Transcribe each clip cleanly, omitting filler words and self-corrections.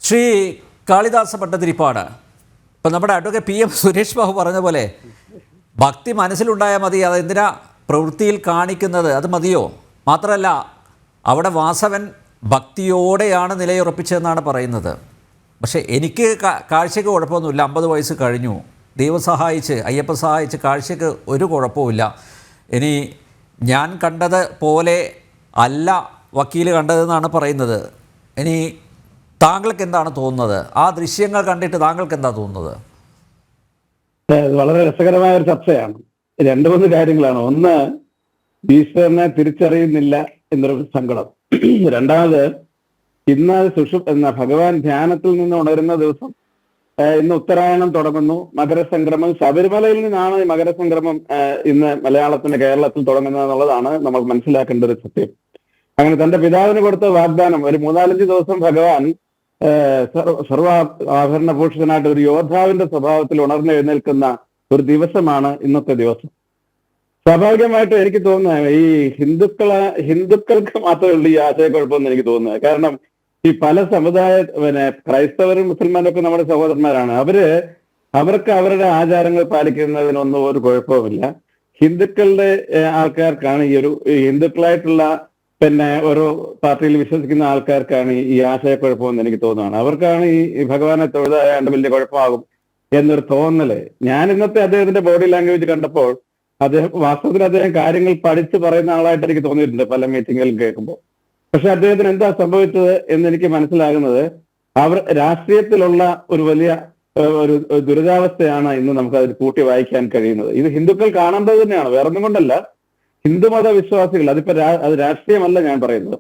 ശ്രീ കാളിദാസ ഭട്ടതിരിപ്പാട്, ഇപ്പം നമ്മുടെ advocate PM Suresh Babu പറഞ്ഞ പോലെ ഭക്തി മനസ്സിലുണ്ടായാൽ മതി, അതെന്തിനാ പ്രവൃത്തിയിൽ കാണിക്കുന്നത്, അത് മതിയോ? മാത്രമല്ല അവിടെ വാസവൻ ഭക്തിയോടെയാണ് നിലയുറപ്പിച്ചതെന്നാണ് പറയുന്നത്. പക്ഷേ എനിക്ക് കാഴ്ചയ്ക്ക് കുഴപ്പമൊന്നുമില്ല, 50 വയസ്സ് കഴിഞ്ഞു, ദൈവം സഹായിച്ച് അയ്യപ്പ സഹായിച്ച് കാഴ്ചയ്ക്ക് ഒരു കുഴപ്പമില്ല. ഇനി ഞാൻ കണ്ടത് പോലെ അല്ല വക്കീൽ കണ്ടതെന്നാണ് പറയുന്നത്. ഇനി താങ്കൾക്ക് എന്താണ് തോന്നുന്നത്? ആ ദൃശ്യങ്ങൾ കണ്ടിട്ട് താങ്കൾക്ക് എന്താ തോന്നുന്നത്? വളരെ രസകരമായ ഒരു ചർച്ചയാണ്. 2-3 കാര്യങ്ങളാണ്. ഒന്ന്, ഈശ്വരനെ തിരിച്ചറിയുന്നില്ല എന്നൊരു സങ്കടം. രണ്ടാമത്, ഇന്ന് എന്ന ഭഗവാൻ ധ്യാനത്തിൽ നിന്ന് ഉണരുന്ന ദിവസം. ഇന്ന് ഉത്തരായണം തുടങ്ങുന്നു, മകരസംക്രമം. ശബരിമലയിൽ നിന്നാണ് ഈ മകരസംക്രമം ഇന്ന് കേരളത്തിൽ തുടങ്ങുന്നത് എന്നുള്ളതാണ് നമ്മൾ മനസ്സിലാക്കേണ്ട ഒരു സത്യം. അങ്ങനെ തന്റെ പിതാവിന് കൊടുത്ത വാഗ്ദാനം, ഒരു 3-4 ദിവസം ഭഗവാൻ സർവ ആഭരണഭൂഷിതനായിട്ട് ഒരു യോദ്ധാവിന്റെ സ്വഭാവത്തിൽ ഉണർന്നെഴുന്നേൽക്കുന്ന ഒരു ദിവസമാണ് ഇന്നത്തെ ദിവസം. സ്വാഭാവികമായിട്ടും എനിക്ക് തോന്നുന്നത് ഈ ഹിന്ദുക്കൾക്ക് മാത്രമേ ഉള്ളൂ ഈ ആശയക്കുഴപ്പമെന്ന് എനിക്ക് തോന്നുന്നത്. കാരണം ഈ പല ക്രൈസ്തവരും മുസൽമാനും ഒക്കെ നമ്മുടെ സഹോദരന്മാരാണ്. അവർക്ക് അവരുടെ ആചാരങ്ങൾ പാലിക്കുന്നതിനൊന്നും ഒരു കുഴപ്പവുമില്ല. ഹിന്ദുക്കളുടെ ആൾക്കാർക്കാണ് ഹിന്ദുക്കളായിട്ടുള്ള ഓരോ പാർട്ടിയിൽ വിശ്വസിക്കുന്ന ആൾക്കാർക്കാണ് ഈ ആശയക്കുഴപ്പമെന്ന് എനിക്ക് തോന്നുകയാണ്. അവർക്കാണ് ഈ ഭഗവാനെ തൊഴുതാണ്ട് വലിയ കുഴപ്പമാകും എന്നൊരു തോന്നല്. ഞാൻ ഇന്നത്തെ അദ്ദേഹത്തിന്റെ ബോഡി ലാംഗ്വേജ് കണ്ടപ്പോൾ വാസ്തവത്തിൽ അദ്ദേഹം കാര്യങ്ങൾ പഠിച്ച് പറയുന്ന ആളായിട്ട് എനിക്ക് തോന്നിയിട്ടുണ്ട് പല മീറ്റിങ്ങുകളും കേൾക്കുമ്പോൾ. പക്ഷെ അദ്ദേഹത്തിന് എന്താ സംഭവിച്ചത് എന്ന് എനിക്ക് മനസ്സിലാകുന്നത്, രാഷ്ട്രീയത്തിലുള്ള ഒരു വലിയ ഒരു ദുരിതാവസ്ഥയാണ് ഇന്ന് നമുക്ക് അതിൽ കൂട്ടി വായിക്കാൻ കഴിയുന്നത്. ഇത് ഹിന്ദുക്കൾ കാണേണ്ടത് തന്നെയാണ്, വേറൊന്നും കൊണ്ടല്ല. ഹിന്ദുമത വിശ്വാസികൾ, അത് രാഷ്ട്രീയമല്ല ഞാൻ പറയുന്നത്.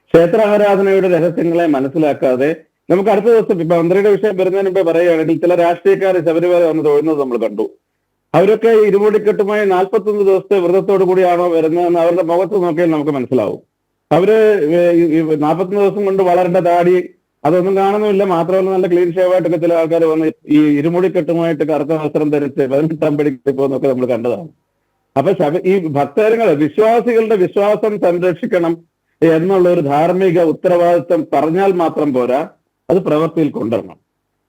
ക്ഷേത്ര ആരാധനയുടെ രഹസ്യങ്ങളെ മനസ്സിലാക്കാതെ നമുക്ക് അടുത്ത ദിവസം ഇപ്പൊ മന്ത്രിയുടെ വിഷയം വരുന്നതിന് മുമ്പേ പറയുകയാണെങ്കിൽ ചില രാഷ്ട്രീയക്കാർ ശബരിമല വന്ന് തൊഴുന്നത് നമ്മൾ കണ്ടു. അവരൊക്കെ ഇരുമുടിക്കെട്ടുമായി 41 ദിവസത്തെ വ്രതത്തോടു കൂടിയാണോ വരുന്നതെന്ന് അവരുടെ മുഖത്ത് നോക്കിയാൽ നമുക്ക് മനസ്സിലാവും. അവര് 41 ദിവസം കൊണ്ട് വളരേണ്ട താടി അതൊന്നും കാണുന്നുമില്ല. മാത്രമല്ല നല്ല ക്ലീൻ ഷേവായിട്ടൊക്കെ ചില ആൾക്കാർ വന്ന് ഈ ഇരുമുടിക്കെട്ടുമായിട്ട് കറുത്ത വസ്ത്രം ധരിച്ച് 18-ാം പടിക്ക് പോകുന്നൊക്കെ നമ്മൾ കണ്ടതാണ്. അപ്പൊ ഈ വിശ്വാസികളുടെ വിശ്വാസം സംരക്ഷിക്കണം എന്നുള്ള ഒരു ധാർമ്മിക ഉത്തരവാദിത്വം പറഞ്ഞാൽ മാത്രം പോരാ, അത് പ്രവൃത്തിയിൽ കൊണ്ടുവരണം.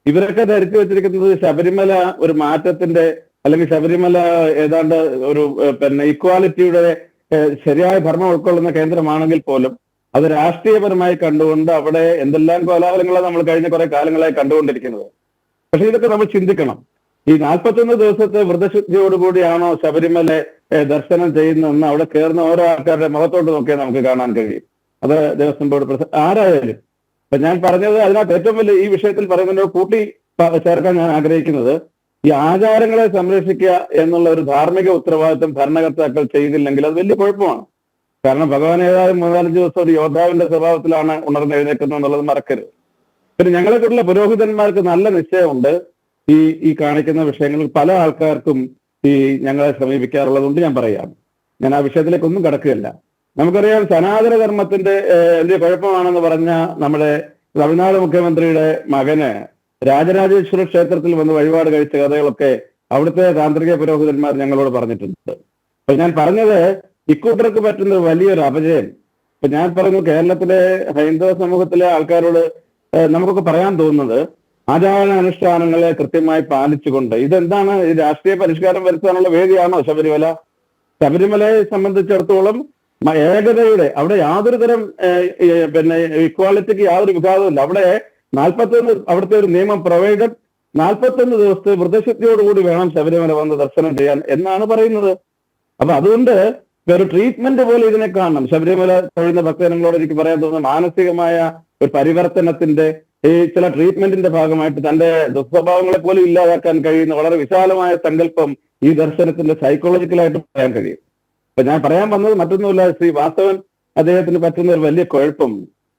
ഇവരൊക്കെ ധരിച്ചു വെച്ചിരിക്കുന്നത് ശബരിമല ഒരു മാറ്റത്തിന്റെ, അല്ലെങ്കിൽ ശബരിമല ഏതാണ്ട് ഒരു ഇക്വാലിറ്റിയുടെ ശരിയായ ഭരണം ഉൾക്കൊള്ളുന്ന കേന്ദ്രമാണെങ്കിൽ പോലും അത് രാഷ്ട്രീയപരമായി കണ്ടുകൊണ്ട് അവിടെ എന്തെല്ലാം കോലാഹലങ്ങളാണ് നമ്മൾ കഴിഞ്ഞ കുറെ കാലങ്ങളായി കണ്ടുകൊണ്ടിരിക്കുന്നത്. പക്ഷെ ഇതൊക്കെ നമ്മൾ ചിന്തിക്കണം. ഈ 41 ദിവസത്തെ വ്രതശുദ്ധിയോടുകൂടിയാണോ ശബരിമല ദർശനം ചെയ്യുന്നതെന്ന് അവിടെ കയറുന്ന ഓരോ ആൾക്കാരുടെ മുഖത്തോട്ട് നോക്കിയാൽ നമുക്ക് കാണാൻ കഴിയും. അത് ദേവസ്വം ബോർഡ് ആരായാലും. അപ്പൊ ഞാൻ പറഞ്ഞത് അതിനകത്ത് ഏറ്റവും വലിയ ഈ വിഷയത്തിൽ പറയുന്നതിനോട് കൂട്ടി ചേർക്കാൻ ഞാൻ ആഗ്രഹിക്കുന്നത്, ഈ ആചാരങ്ങളെ സംരക്ഷിക്കുക എന്നുള്ള ഒരു ധാർമ്മിക ഉത്തരവാദിത്വം ഭരണകർത്താക്കൾ ചെയ്തില്ലെങ്കിൽ അത് വലിയ കുഴപ്പമാണ്. കാരണം ഭഗവാൻ ഏതായാലും 3-4 ദിവസം ഒരു യോദ്ധാവിന്റെ സ്വഭാവത്തിലാണ് ഉണർന്നെഴുന്നേക്കുന്നത് എന്നുള്ളത് മറക്കരുത്. പിന്നെ ഞങ്ങളെക്കുറിച്ചുള്ള പുരോഹിതന്മാർക്ക് നല്ല നിശ്ചയമുണ്ട്. ഈ കാണിക്കുന്ന വിഷയങ്ങളിൽ പല ആൾക്കാർക്കും ഞങ്ങളെ സമീപിക്കാറുള്ളതുകൊണ്ട് ഞാൻ പറയാം. ഞാൻ ആ വിഷയത്തിലേക്കൊന്നും കടക്കുകയല്ല. നമുക്കറിയാം, സനാതന ധർമ്മത്തിന്റെ വലിയ കുഴപ്പമാണെന്ന് പറഞ്ഞ നമ്മുടെ തമിഴ്നാട് മുഖ്യമന്ത്രിയുടെ മകന് രാജരാജേശ്വര ക്ഷേത്രത്തിൽ വന്ന് വഴിപാട് കഴിച്ച കഥകളൊക്കെ അവിടുത്തെ താന്ത്രിക പുരോഹിതന്മാർ ഞങ്ങളോട് പറഞ്ഞിട്ടുണ്ട്. അപ്പൊ ഞാൻ പറഞ്ഞത് ഇക്കൂട്ടർക്ക് പറ്റുന്ന വലിയൊരു അപജയം. ഇപ്പൊ ഞാൻ പറഞ്ഞു, കേരളത്തിലെ ഹൈന്ദവ സമൂഹത്തിലെ ആൾക്കാരോട് നമുക്കൊക്കെ പറയാൻ തോന്നുന്നത്, ആചാരാനുഷ്ഠാനങ്ങളെ കൃത്യമായി പാലിച്ചുകൊണ്ട് ഇതെന്താണ്, ഈ രാഷ്ട്രീയ പരിഷ്കാരം വരുത്താനുള്ള വേദിയാണോ ശബരിമല? ശബരിമലയെ സംബന്ധിച്ചിടത്തോളം ഏകതയുടെ, അവിടെ യാതൊരു തരം ഇക്വാലിറ്റിക്ക് യാതൊരു വിഘാതവുമില്ല. അവിടെ 41 അവിടുത്തെ ഒരു നിയമം പ്രൊവൈഡഡ് 41 ദിവസത്തെ വ്രതശുദ്ധിയോടുകൂടി വേണം ശബരിമല വന്ന് ദർശനം ചെയ്യാൻ എന്നാണ് പറയുന്നത്. അപ്പൊ അതുകൊണ്ട് ഒരു ട്രീറ്റ്മെന്റ് പോലെ ഇതിനെ കാണണം. ശബരിമല തൊഴുന്ന ഭക്തജനങ്ങളോട് എനിക്ക് പറയാൻ തോന്നുന്നത്, മാനസികമായ ഒരു പരിവർത്തനത്തിന്റെ ചില ട്രീറ്റ്മെന്റിന്റെ ഭാഗമായിട്ട് തന്റെ ദുസ്വഭാവങ്ങളെ പോലും ഇല്ലാതാക്കാൻ കഴിയുന്ന വളരെ വിശാലമായ സങ്കല്പം ഈ ദർശനത്തിന്റെ സൈക്കോളജിക്കലായിട്ട് പറയാൻ കഴിയും. അപ്പൊ ഞാൻ പറയാൻ വന്നത് മറ്റൊന്നുമില്ല, ശ്രീ വാസവൻ അദ്ദേഹത്തിന് പറ്റുന്ന ഒരു വലിയ കുഴപ്പം,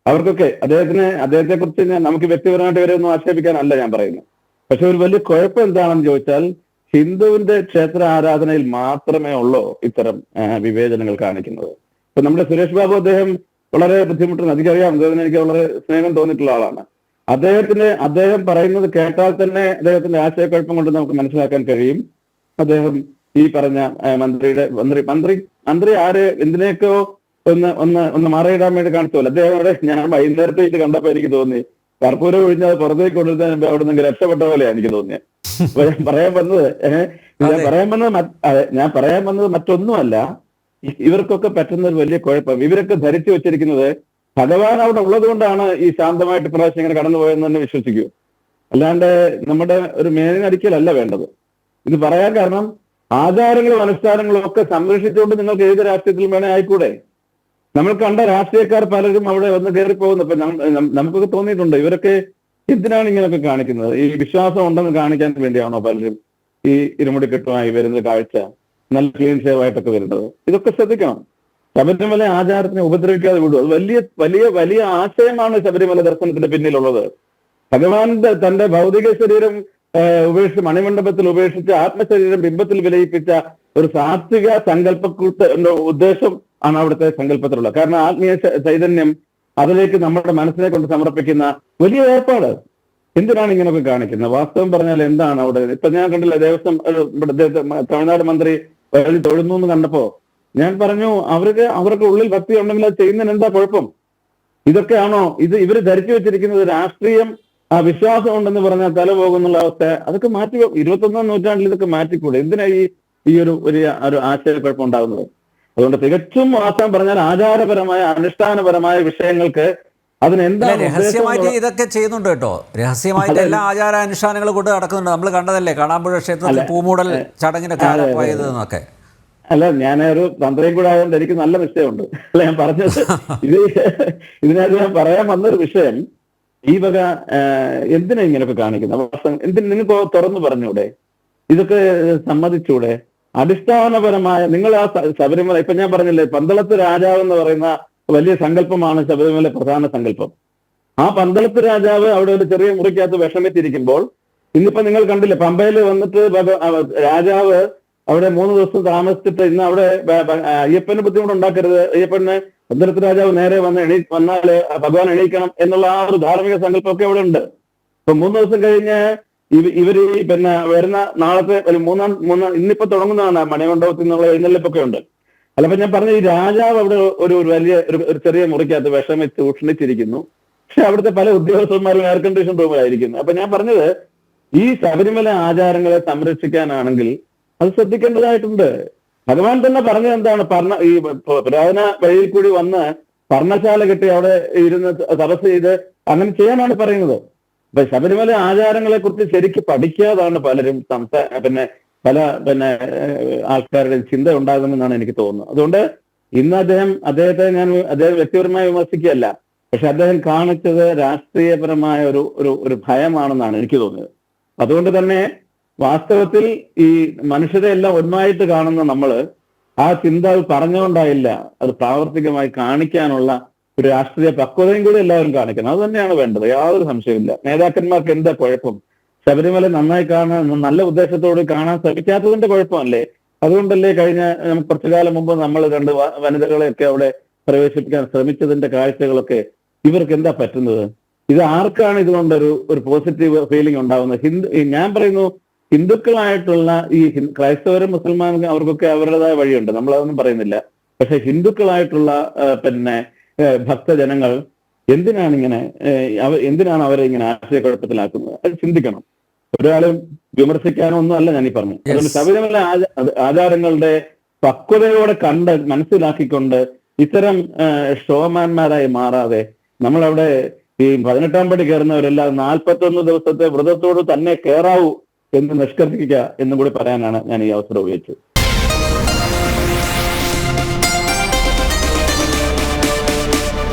അവർക്കൊക്കെ അദ്ദേഹത്തെ കുറിച്ച് നമുക്ക് വ്യക്തിപരമായിട്ട് ഇവരെ ഒന്നും ആക്ഷേപിക്കാനല്ല ഞാൻ പറയുന്നത്. പക്ഷെ ഒരു വലിയ കുഴപ്പം എന്താണെന്ന് ചോദിച്ചാൽ, ഹിന്ദുവിന്റെ ക്ഷേത്ര ആരാധനയിൽ മാത്രമേ ഉള്ളൂ ഇത്തരം വിവേചനങ്ങൾ കാണിക്കുന്നത്. ഇപ്പൊ നമ്മുടെ സുരേഷ് ബാബു, അദ്ദേഹം വളരെ ബുദ്ധിമുട്ടുണ്ട്, എനിക്കറിയാം. അദ്ദേഹത്തിന് എനിക്ക് വളരെ സ്നേഹം തോന്നിയിട്ടുള്ള ആളാണ്. അദ്ദേഹം പറയുന്നത് കേട്ടാൽ തന്നെ അദ്ദേഹത്തിന്റെ ആശയക്കുഴപ്പം കൊണ്ട് നമുക്ക് മനസ്സിലാക്കാൻ കഴിയും. അദ്ദേഹം ഈ പറഞ്ഞ മന്ത്രി ആര് എന്തിനേക്കോ ഒന്ന് മറയിടാൻ വേണ്ടി കാണിച്ചോല്ലോ. അദ്ദേഹം അവിടെ ഞാൻ വൈകുന്നേരത്തെ ഇത് കണ്ടപ്പോ എനിക്ക് തോന്നി, കർപ്പൂരം ഒഴിഞ്ഞാൽ പുറത്തേക്ക് കൊണ്ടുവരുന്നതിന് അവിടെ നിന്ന് രക്ഷപ്പെട്ട പോലെയാണ് എനിക്ക് തോന്നിയത്. അപ്പൊ ഞാൻ പറയാൻ വന്നത് ഞാൻ പറയാൻ വന്നത് മറ്റൊന്നുമല്ല, ഇവർക്കൊക്കെ പറ്റുന്ന ഒരു വലിയ കുഴപ്പം, ഇവരൊക്കെ ധരിച്ചു വെച്ചിരിക്കുന്നത് ഭഗവാൻ അവിടെ ഉള്ളത് കൊണ്ടാണ് ഈ ശാന്തമായിട്ട് പ്രാവശ്യം ഇങ്ങനെ കടന്നുപോയെന്ന് തന്നെ വിശ്വസിക്കൂ. അല്ലാണ്ട് നമ്മുടെ ഒരു മേനടിക്കലല്ല വേണ്ടത്. ഇത് പറയാൻ കാരണം ആചാരങ്ങളും അനുഷ്ഠാനങ്ങളും ഒക്കെ സംരക്ഷിച്ചുകൊണ്ട് നിങ്ങൾക്ക് ഏത് രാഷ്ട്രീയത്തിലും വേണേ ആയിക്കൂടെ. നമ്മൾ കണ്ട രാഷ്ട്രീയക്കാർ പലരും അവിടെ വന്ന് കയറിപ്പോകുന്നു. ഇപ്പൊ നമുക്കൊക്കെ തോന്നിയിട്ടുണ്ട് ഇവരൊക്കെ എന്തിനാണ് ഇങ്ങനെയൊക്കെ കാണിക്കുന്നത്? ഈ വിശ്വാസം ഉണ്ടെന്ന് കാണിക്കാൻ വേണ്ടിയാണോ പലരും ഈ ഇരുമുടിക്കെട്ടുമായി വരുന്ന കാഴ്ച, നല്ല ക്ലീൻ ഷേവ് ആയിട്ടൊക്കെ വരുന്നത്? ഇതൊക്കെ ശ്രദ്ധിക്കണം. ശബരിമല ആചാരത്തിനെ ഉപദ്രവിക്കാതെ വിടും. അത് വലിയ വലിയ വലിയ ആശയമാണ് ശബരിമല ദർശനത്തിന്റെ പിന്നിലുള്ളത്. ഭഗവാന്റെ തന്റെ ഭൗതിക ശരീരം ഉപേക്ഷിച്ച് മണിമണ്ഡപത്തിൽ ഉപേക്ഷിച്ച് ആത്മശരീരം ബിംബത്തിൽ വിലയിപ്പിച്ച ഒരു സാത്വിക സങ്കല്പത്തെ ഉദ്ദേശം ആണ് അവിടുത്തെ സങ്കല്പത്തിലുള്ളത്. കാരണം ആത്മീയ ചൈതന്യം അതിലേക്ക് നമ്മുടെ മനസ്സിനെ കൊണ്ട് സമർപ്പിക്കുന്ന വലിയ ഏർപ്പാട്. എന്തിനാണ് ഇങ്ങനെയൊക്കെ കാണിക്കുന്നത്? വാസ്തവം പറഞ്ഞാൽ എന്താണ് അവിടെ? ഇപ്പൊ ഞാൻ കണ്ടില്ല, ദേവസ്വം തമിഴ്നാട് മന്ത്രി തൊഴുന്നു എന്ന് കണ്ടപ്പോ ഞാൻ പറഞ്ഞു, അവർക്ക് ഉള്ളിൽ ഭക്തി ഉണ്ടെങ്കിൽ അത് ചെയ്യുന്നതിന് എന്താ കുഴപ്പം? ഇതൊക്കെയാണോ ഇവര് ധരിച്ചു വെച്ചിരിക്കുന്നത്? രാഷ്ട്രീയം വിശ്വാസം ഉണ്ടെന്ന് പറഞ്ഞാൽ തല പോകുന്നുള്ള അവസ്ഥ. അതൊക്കെ മാറ്റി 21ാം നൂറ്റാണ്ടിൽ ഇതൊക്കെ മാറ്റിക്കൂടെ? എന്തിനാ ഈ ഒരു ആശയക്കുഴപ്പം ഉണ്ടാകുന്നത്? അതുകൊണ്ട് തികച്ചും വാസ്തവം പറഞ്ഞാൽ ആചാരപരമായ അനുഷ്ഠാനപരമായ വിഷയങ്ങൾക്ക് അതിനെന്താണ് രഹസ്യമായിട്ട് ഇതൊക്കെ ചെയ്യുന്നുണ്ട് കേട്ടോ. രഹസ്യമായിട്ട് എല്ലാ ആചാരാനുഷ്ഠാനങ്ങളും കൊണ്ട് നടക്കുന്നുണ്ട്. നമ്മൾ കണ്ടതല്ലേ കാടാമ്പുഴ ക്ഷേത്രത്തിൽ പൂമൂടൽ ചടങ്ങിനൊക്കെ ആരംഭമായതെന്നൊക്കെ. അല്ല, ഞാനൊരു തന്ത്രയും കൂടെ ആയതുകൊണ്ട് എനിക്ക് നല്ല നിശ്ചയമുണ്ട്. അല്ല, ഞാൻ പറഞ്ഞത് ഇതിനകത്ത് ഞാൻ പറയാൻ വന്നൊരു വിഷയം, ഈ വക എന്തിനാ ഇങ്ങനെയൊക്കെ കാണിക്കുന്നത്? നിങ്ങൾക്ക് തുറന്നു പറഞ്ഞൂടെ? ഇതൊക്കെ സമ്മതിച്ചൂടെ? അടിസ്ഥാനപരമായ നിങ്ങൾ ആ ശബരിമല, ഇപ്പൊ ഞാൻ പറഞ്ഞില്ലേ, പന്തളത്ത് രാജാവ് എന്ന് പറയുന്ന വലിയ സങ്കല്പമാണ് ശബരിമല പ്രധാന സങ്കല്പം. ആ പന്തളത്ത് രാജാവ് അവിടെ ഒരു ചെറിയ മുറിക്കകത്ത് വിഷമിച്ചിരിക്കുമ്പോൾ, ഇന്നിപ്പോ നിങ്ങൾ കണ്ടില്ലേ, പമ്പയിൽ വന്നിട്ട് രാജാവ് അവിടെ 3 ദിവസം താമസിച്ചിട്ട് ഇന്ന് അവിടെ അയ്യപ്പന് ബുദ്ധിമുട്ട് ഉണ്ടാക്കരുത്, അയ്യപ്പന് പന്തളത്ത് രാജാവ് നേരെ വന്നാല് ഭഗവാൻ എണീക്കണം എന്നുള്ള ആ ഒരു ധാർമ്മിക സങ്കല്പമൊക്കെ അവിടെ ഉണ്ട്. ഇപ്പൊ 3 ദിവസം കഴിഞ്ഞ് ഇവര് പിന്നെ വരുന്ന നാളത്തെ ഇന്നിപ്പോ തുടങ്ങുന്നതാണ് മണിമണ്ഡപത്തിൽ നിന്നുള്ള എഴുന്നള്ളിപ്പൊക്കെ ഉണ്ട്. അല്ലപ്പോ ഞാൻ പറഞ്ഞ ഈ രാജാവ് അവിടെ ഒരു വലിയ ഒരു ചെറിയ മുറിക്കകത്ത് വിഷമിച്ച് ഉഷ്ണിച്ചിരിക്കുന്നു. പക്ഷെ അവിടുത്തെ പല ഉദ്യോഗസ്ഥന്മാരും എയർ കണ്ടീഷൻ റൂമിലായിരിക്കുന്നു. അപ്പൊ ഞാൻ പറഞ്ഞത്, ഈ ശബരിമല ആചാരങ്ങളെ സംരക്ഷിക്കാനാണെങ്കിൽ അത് ശ്രദ്ധിക്കേണ്ടതായിട്ടുണ്ട്. ഭഗവാൻ തന്നെ പറഞ്ഞത് എന്താണ്? ഈ പുരാതന വഴിയിൽ കൂടി വന്ന് പർണശാല കെട്ടി അവിടെ ഇരുന്ന് തപസ് ചെയ്ത് അങ്ങനെ ചെയ്യാനാണ് പറയുന്നത്. അപ്പൊ ശബരിമല ആചാരങ്ങളെ കുറിച്ച് ശരിക്കും പഠിക്കാതാണ് പലരും പല ആൾക്കാരുടെ ചിന്ത ഉണ്ടാകുമെന്നാണ് എനിക്ക് തോന്നുന്നത്. അതുകൊണ്ട് ഇന്ന് അദ്ദേഹത്തെ ഞാൻ വ്യക്തിപരമായി വിമർശിക്കുകയല്ല, പക്ഷെ അദ്ദേഹം കാണിച്ചത് രാഷ്ട്രീയപരമായ ഒരു ഭയമാണെന്നാണ് എനിക്ക് തോന്നിയത്. അതുകൊണ്ട് തന്നെ വാസ്തവത്തിൽ ഈ മനുഷ്യരെ എല്ലാം ഒന്നായിട്ട് കാണുന്ന നമ്മള് ആ ചിന്ത പറഞ്ഞുകൊണ്ടായില്ല, അത് പ്രാവർത്തികമായി കാണിക്കാനുള്ള ഒരു രാഷ്ട്രീയ പക്വതയും കൂടി എല്ലാവരും കാണിക്കണം. അത് തന്നെയാണ് വേണ്ടത്, യാതൊരു സംശയമില്ല. നേതാക്കന്മാർക്ക് എന്താ കുഴപ്പം? ശബരിമല നന്നായി നല്ല ഉദ്ദേശത്തോട് കാണാൻ ശ്രമിക്കാത്തതിന്റെ കുഴപ്പമല്ലേ? അതുകൊണ്ടല്ലേ കഴിഞ്ഞ കുറച്ചു കാലം മുമ്പ് നമ്മൾ 2 വനിതകളെയൊക്കെ അവിടെ പ്രവേശിപ്പിക്കാൻ ശ്രമിച്ചതിന്റെ കാഴ്ചകളൊക്കെ ഇവർക്ക് എന്താ പറ്റുന്നത്? ഇത് ആർക്കാണ് ഇതുകൊണ്ട് ഒരു പോസിറ്റീവ് ഫീലിംഗ് ഉണ്ടാവുന്നത്? ഞാൻ പറയുന്നു, ഹിന്ദുക്കളായിട്ടുള്ള ഈ ക്രൈസ്തവരും മുസൽമാനും അവർക്കൊക്കെ അവരുടേതായ വഴിയുണ്ട്, നമ്മളതൊന്നും പറയുന്നില്ല. പക്ഷെ ഹിന്ദുക്കളായിട്ടുള്ള ഭക്തജനങ്ങൾ എന്തിനാണ് അവരെ ഇങ്ങനെ ആശയക്കുഴപ്പത്തിലാക്കുന്നത്? അത് ചിന്തിക്കണം. ഒരാളും വിമർശിക്കാനോ ഒന്നും അല്ല ഞാനീ പറഞ്ഞു. അതുകൊണ്ട് ശബരിമല ആചാരങ്ങളുടെ പക്വതയോടെ മനസ്സിലാക്കിക്കൊണ്ട് ഇത്തരം ഷോമാന്മാരായി മാറാതെ നമ്മളവിടെ ഈ 18ാം പടി കയറുന്നവരെല്ലാം 41 ദിവസത്തെ വ്രതത്തോട് തന്നെ കയറാവൂ എന്ന് നിഷ്കർഷിക്കുക എന്നും കൂടി പറയാനാണ് ഞാൻ ഈ അവസരം ഉപയോഗിച്ചത്.